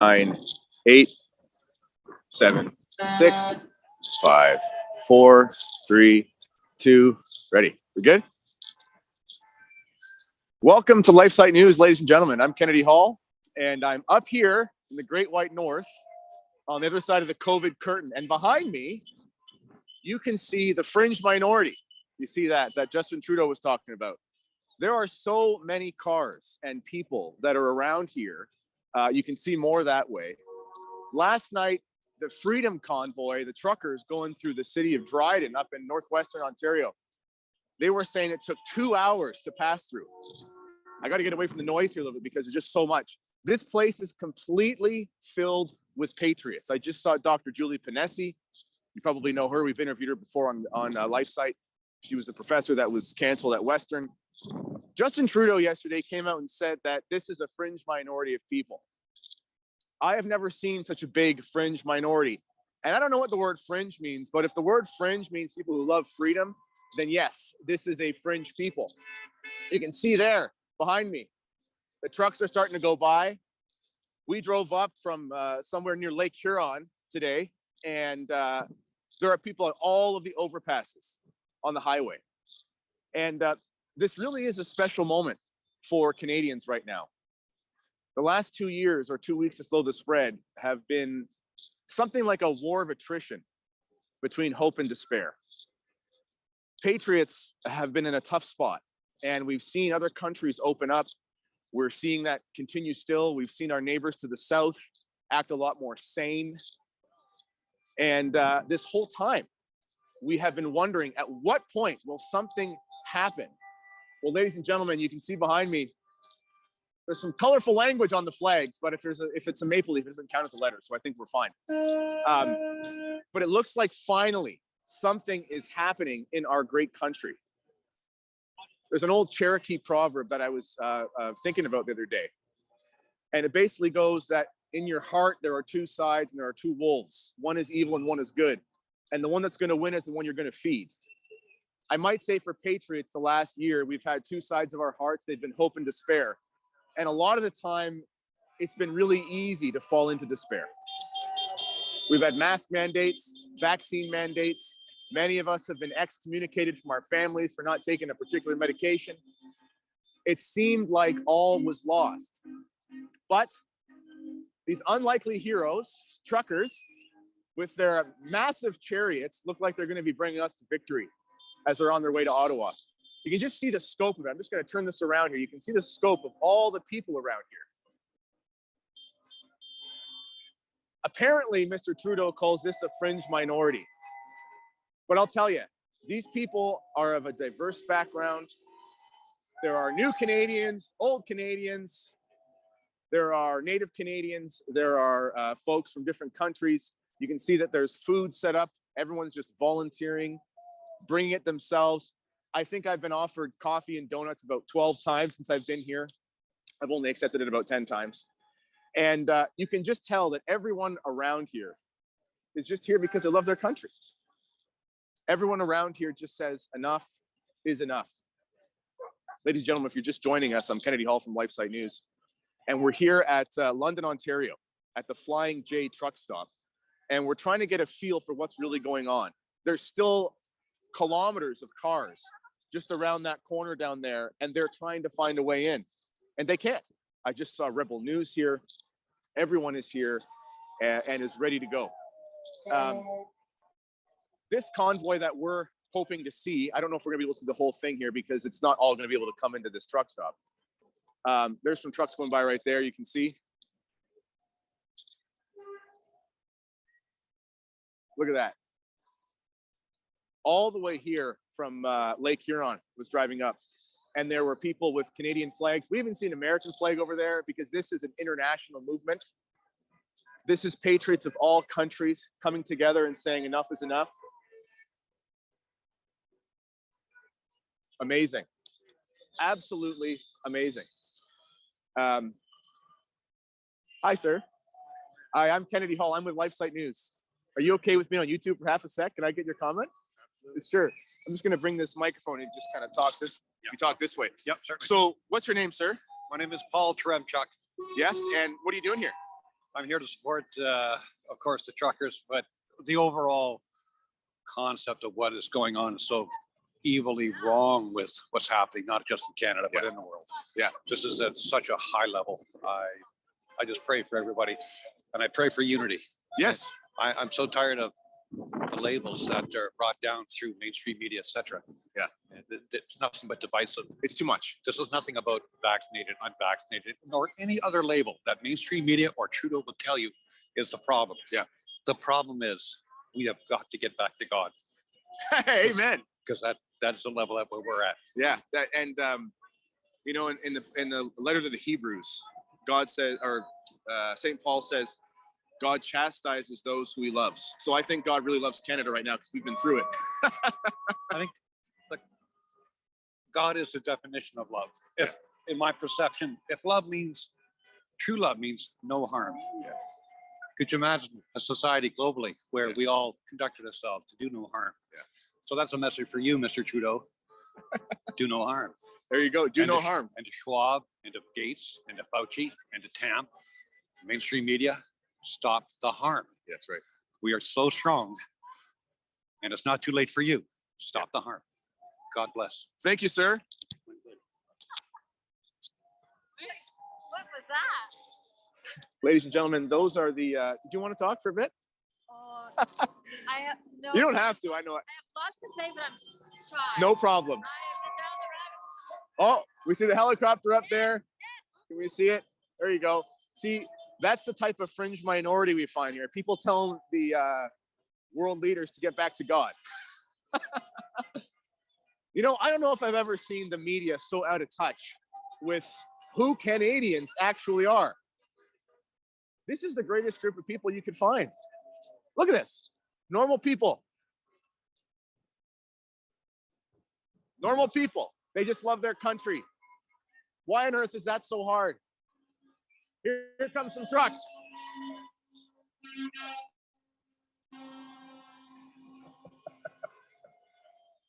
9, 8, 7, 6, 5, 4, 3, 2, ready. We're good? Welcome to LifeSite News, ladies and gentlemen. I'm Kennedy Hall, and I'm up here in the Great White North on the other side of the COVID curtain. And behind me, you can see the fringe minority. You see that Justin Trudeau was talking about. There are so many cars and people that are around here. You can see more that way. Last night, the Freedom Convoy, the truckers going through the city of Dryden up in northwestern Ontario, they were saying it took 2 hours to pass through. I got to get away from the noise here a little bit because there's just so much. This place is completely filled with patriots. I just saw Dr. Julie Ponesse. You probably know her. We've interviewed her before on LifeSite. She was the professor that was canceled at Western. Justin Trudeau yesterday came out and said that this is a fringe minority of people. I have never seen such a big fringe minority. And I don't know what the word fringe means, but if the word fringe means people who love freedom, then yes, this is a fringe people. You can see there behind me, the trucks are starting to go by. We drove up from somewhere near Lake Huron today, and there are people at all of the overpasses on the highway. And this really is a special moment for Canadians right now. The last 2 years or 2 weeks to slow the spread have been something like a war of attrition between hope and despair. Patriots have been in a tough spot, and we've seen other countries open up. We're seeing that continue still. We've seen our neighbors to the south act a lot more sane. And this whole time, we have been wondering, at what point will something happen? Well, ladies and gentlemen, you can see behind me, there's some colorful language on the flags, but if it's a maple leaf, it doesn't count as a letter, so I think we're fine. But it looks like finally something is happening in our great country. There's an old Cherokee proverb that I was thinking about the other day. And it basically goes that in your heart, there are two sides and there are two wolves. One is evil and one is good. And the one that's going to win is the one you're going to feed. I might say for Patriots, the last year, we've had two sides of our hearts. They've been hope and despair. And a lot of the time, it's been really easy to fall into despair. We've had mask mandates, vaccine mandates. Many of us have been excommunicated from our families for not taking a particular medication. It seemed like all was lost. But these unlikely heroes, truckers, with their massive chariots, look like they're going to be bringing us to victory as they're on their way to Ottawa. You can just see the scope of it. I'm just going to turn this around here. You can see the scope of all the people around here. Apparently, Mr. Trudeau calls this a fringe minority. But I'll tell you, these people are of a diverse background. There are new Canadians, old Canadians. There are Native Canadians. There are folks from different countries. You can see that there's food set up. Everyone's just volunteering, bringing it themselves. I think I've been offered coffee and donuts about 12 times since I've been here. I've only accepted it about 10 times. And you can just tell that everyone around here is just here because they love their country. Everyone around here just says enough is enough. Ladies and gentlemen, if you're just joining us, I'm Kennedy Hall from LifeSite News. And we're here at London, Ontario, at the Flying J truck stop. And we're trying to get a feel for what's really going on. There's still kilometers of cars just around that corner down there, and they're trying to find a way in. And they can't. I just saw Rebel News here. Everyone is here and is ready to go. This convoy that we're hoping to see, I don't know if we're gonna be able to see the whole thing here because it's not all gonna be able to come into this truck stop. There's some trucks going by right there, you can see. Look at that. All the way here from Lake Huron was driving up. And there were people with Canadian flags. We haven't seen an American flag over there because this is an international movement. This is patriots of all countries coming together and saying enough is enough. Amazing. Absolutely amazing. Hi, sir. Hi, I'm Kennedy Hall. I'm with LifeSite News. Are you okay with me on YouTube for half a sec? Can I get your comment? Absolutely. Sure. I'm just going to bring this microphone and just kind of talk this. Yep. You talk this way. Yep, certainly. So what's your name, sir? My name is Paul Tremchuk. Yes. And what are you doing here? I'm here to support, of course, the truckers, but the overall concept of what is going on is so evilly wrong with what's happening, not just in Canada, but in the world. Yeah. This is at such a high level. I just pray for everybody, and I pray for unity. Yes. I'm so tired of the labels that are brought down through mainstream media, etc. Yeah. It's nothing but divisive. It's too much. This is nothing about vaccinated, unvaccinated, nor any other label that mainstream media or Trudeau will tell you is the problem. Yeah. The problem is we have got to get back to God. Amen. Because that's the level at where we're at. Yeah. You know, in the letter to the Hebrews, God says, or St. Paul says, God chastises those who he loves. So I think God really loves Canada right now because we've been through it. I think God is the definition of love. If, in my perception, if true love means no harm. Yeah. Could you imagine a society globally where we all conducted ourselves to do no harm? Yeah. So that's a message for you, Mr. Trudeau. Do no harm. There you go. Do no harm. And to Schwab, and to Gates, and to Fauci, and to Tam, mainstream media, stop the harm. Yeah, that's right. We are so strong, and it's not too late for you. Stop the harm. God bless. Thank you, sir. What was that? Ladies and gentlemen, those are the, did you want to talk for a bit? I have no. You don't have to, I know. I have lots to say, but I'm shy. No problem. I have been down the rabbit hole. Oh, we see the helicopter up there. Yes. Can we see it? There you go. See, that's the type of fringe minority we find here. People tell the world leaders to get back to God. You know, I don't know if I've ever seen the media so out of touch with who Canadians actually are. This is the greatest group of people you could find. Look at this. Normal people. Normal people. They just love their country. Why on earth is that so hard? Here come some trucks.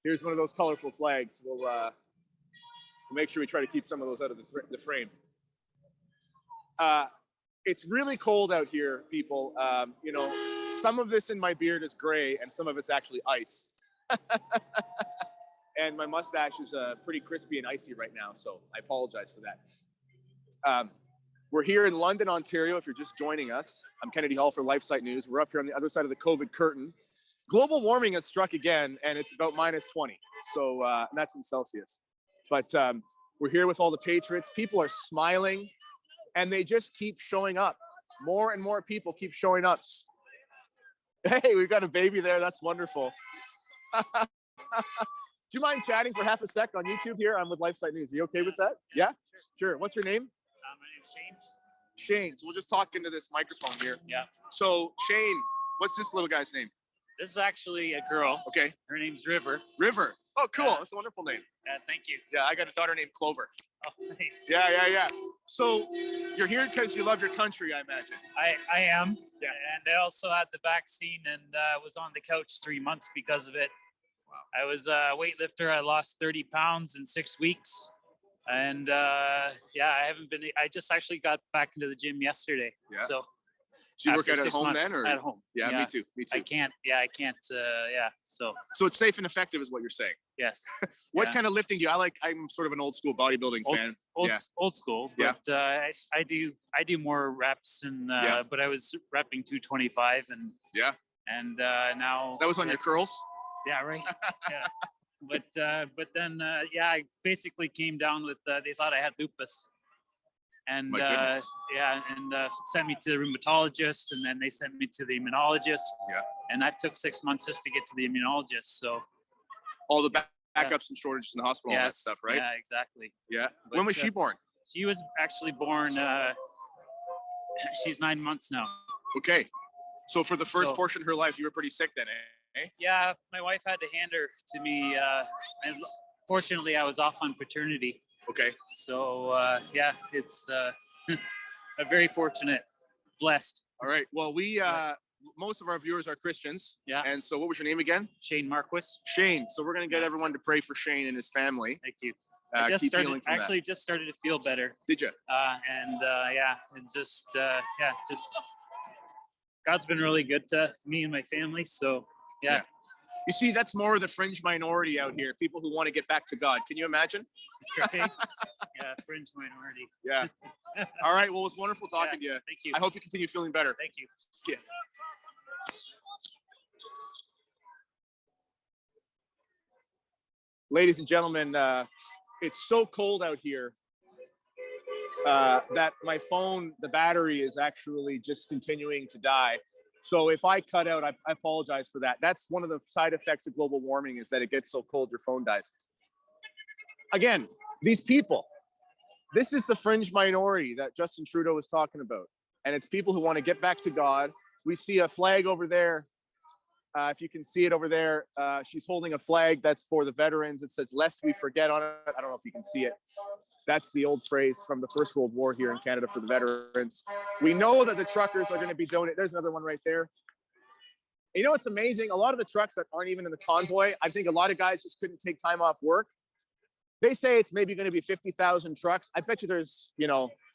Here's one of those colorful flags. We'll make sure we try to keep some of those out of the frame. It's really cold out here, people. You know, some of this in my beard is gray and some of it's actually ice. And my mustache is pretty crispy and icy right now, so I apologize for that. We're here in London, Ontario, if you're just joining us. I'm Kennedy Hall for LifeSite News. We're up here on the other side of the COVID curtain. Global warming has struck again, and it's about -20. So and that's in Celsius. But we're here with all the patriots. People are smiling, and they just keep showing up. More and more people keep showing up. Hey, we've got a baby there. That's wonderful. Do you mind chatting for half a sec on YouTube here? I'm with LifeSite News. Are you okay with that? Yeah? Sure. What's your name? My name's Shane. Shane. So we'll just talk into this microphone here. Yeah. So Shane, what's this little guy's name? This is actually a girl. Okay. Her name's River. River. Oh, cool. Yeah. That's a wonderful name. Thank you. Yeah, I got a daughter named Clover. Oh, nice. Yeah. So you're here because you love your country, I imagine. I am. Yeah. And I also had the vaccine and was on the couch 3 months because of it. Wow. I was a weightlifter. I lost 30 pounds in 6 weeks. And I just actually got back into the gym yesterday. Yeah. So you work after out at 6 home months, then? Or? At home. Yeah, me too. I can't. So it's safe and effective is what you're saying. yes. What Yeah. kind of lifting do you? I'm sort of an old school bodybuilding fan. Old school, Yeah. but I do more reps and but I was repping 225 and now That was on your curls? yeah, right. Yeah. But then I basically came down with they thought I had lupus. And My goodness. sent me to the rheumatologist, and then they sent me to the immunologist. Yeah. And that took 6 months just to get to the immunologist. So All the backups and shortages in the hospital, all that stuff, right? Yeah, exactly. Yeah. But, When was she born? She was actually born. She's 9 months now. Okay. So for the first So- portion of her life, you were pretty sick then, eh? Yeah, my wife had to hand her to me. And fortunately, I was off on paternity. Okay. So it's a very fortunate, blessed. All right. Well, we most of our viewers are Christians. Yeah. And so what was your name again? Shane Marquis. Shane. So we're going to get everyone to pray for Shane and his family. Thank you. I just keep started, healing from actually just started to feel better. Did you? Yeah, and just God's been really good to me and my family. So yeah. You see, that's more of the fringe minority out here. People who want to get back to God. Can you imagine? Right? Yeah, fringe minority. Yeah. All right. Well, it was wonderful talking to you. Thank you. I hope you continue feeling better. Thank you. Yeah. Ladies and gentlemen, it's so cold out here that my phone, the battery is actually just continuing to die. So if I cut out, I apologize for that. That's one of the side effects of global warming, is that it gets so cold your phone dies. Again, these people, this is the fringe minority that Justin Trudeau was talking about. And it's people who want to get back to God. We see a flag over there. If you can see it over there, she's holding a flag that's for the veterans. It says, "Lest we forget" on it. I don't know if you can see it. That's the old phrase from the First World War here in Canada for the veterans. We know that the truckers are going to be donating. There's another one right there. You know, it's amazing. A lot of the trucks that aren't even in the convoy, I think a lot of guys just couldn't take time off work. They say it's maybe going to be 50,000 trucks. I bet you there's,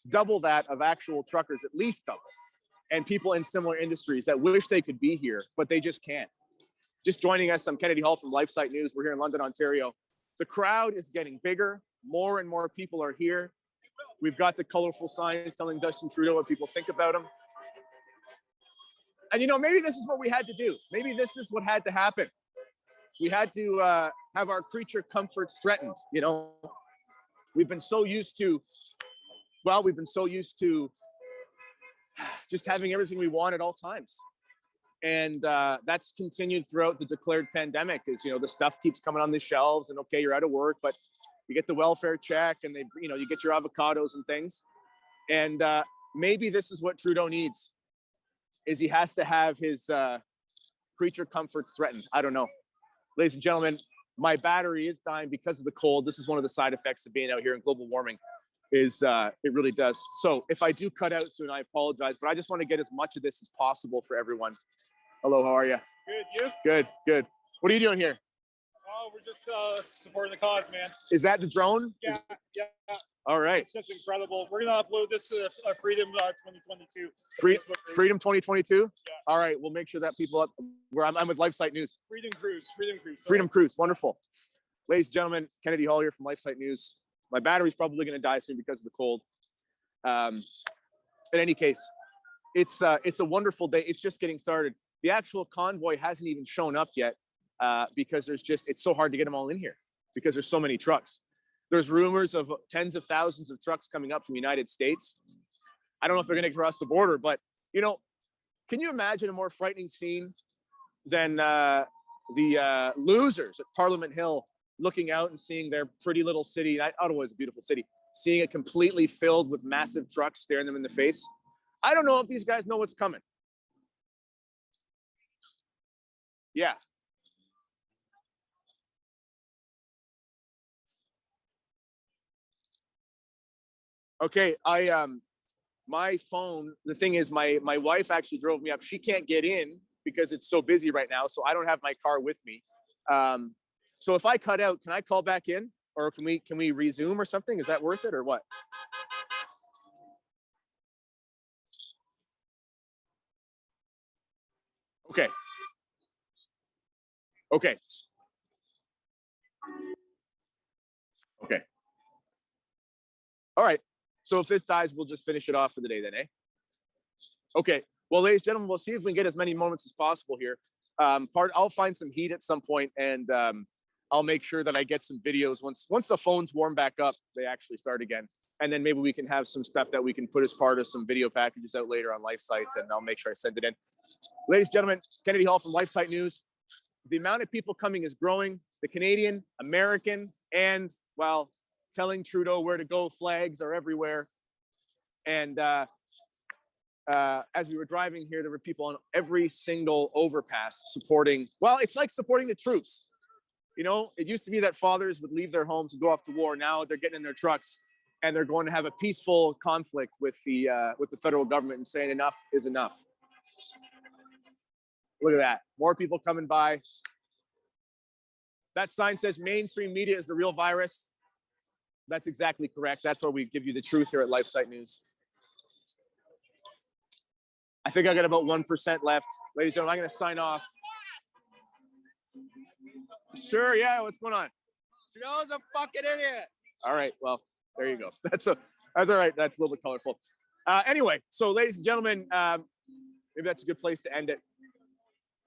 double that of actual truckers, at least double. And people in similar industries that wish they could be here, but they just can't. Just joining us, I'm Kennedy Hall from LifeSite News. We're here in London, Ontario. The crowd is getting bigger. More and more people are here. We've got the colorful signs telling Justin Trudeau what people think about him. And maybe this is what we had to do. Maybe this is what had to happen. We had to have our creature comforts threatened. We've been so used to just having everything we want at all times. And that's continued throughout the declared pandemic. Is the stuff keeps coming on the shelves, and okay, you're out of work, but you get the welfare check, and you get your avocados and things. And maybe this is what Trudeau needs, is he has to have his creature comforts threatened. I don't know. Ladies and gentlemen, my battery is dying because of the cold. This is one of the side effects of being out here in global warming, is it really does. So if I do cut out soon, I apologize, but I just want to get as much of this as possible for everyone. Hello, how are you? Good, you? Good. What are you doing here? Oh, we're just supporting the cause, man. Is that the drone? Yeah. All right. It's just incredible. We're gonna upload this to Freedom 2022. Freedom 2022? Yeah. All right, we'll make sure that people up where I'm with LifeSite News. Freedom Cruise. Freedom Cruise, wonderful. Ladies and gentlemen, Kennedy Hall here from LifeSite News. My battery's probably gonna die soon because of the cold. In any case, it's a wonderful day. It's just getting started. The actual convoy hasn't even shown up yet because it's so hard to get them all in here because there's so many trucks. There's rumors of tens of thousands of trucks coming up from the United States. I don't know if they're going to cross the border, but can you imagine a more frightening scene than the losers at Parliament Hill looking out and seeing their pretty little city? Ottawa is a beautiful city. Seeing it completely filled with massive trucks staring them in the face. I don't know if these guys know what's coming. Yeah. Okay, my phone, the thing is my wife actually drove me up. She can't get in because it's so busy right now, so I don't have my car with me. So if I cut out, can I call back in, or can we resume or something? Is that worth it or what? Okay. All right. So if this dies, we'll just finish it off for the day then, eh? Okay. Well, ladies and gentlemen, we'll see if we can get as many moments as possible here. I'll find some heat at some point, and I'll make sure that I get some videos once the phones warm back up. They actually start again, and then maybe we can have some stuff that we can put as part of some video packages out later on Life Sites, and I'll make sure I send it in. Ladies and gentlemen, Kennedy Hall from LifeSite News. The amount of people coming is growing. The Canadian, American, and telling Trudeau where to go flags are everywhere. And as we were driving here, there were people on every single overpass supporting. It's like supporting the troops. It used to be that fathers would leave their homes and go off to war. Now they're getting in their trucks and they're going to have a peaceful conflict with the federal government and saying enough is enough. Look at that. More people coming by. That sign says mainstream media is the real virus. That's exactly correct. That's where we give you the truth here at LifeSite News. I think I got about 1% left. Ladies and gentlemen, I'm going to sign off. Sure, yeah, what's going on? Joe's a fucking idiot. All right, well, there you go. That's all right. That's a little bit colorful. Anyway, so ladies and gentlemen, maybe that's a good place to end it.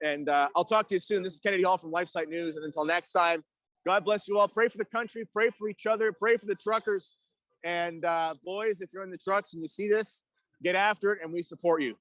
And I'll talk to you soon. This is Kennedy Hall from LifeSite News. And until next time, God bless you all. Pray for the country, pray for each other, pray for the truckers. And boys, if you're in the trucks and you see this, get after it, and we support you.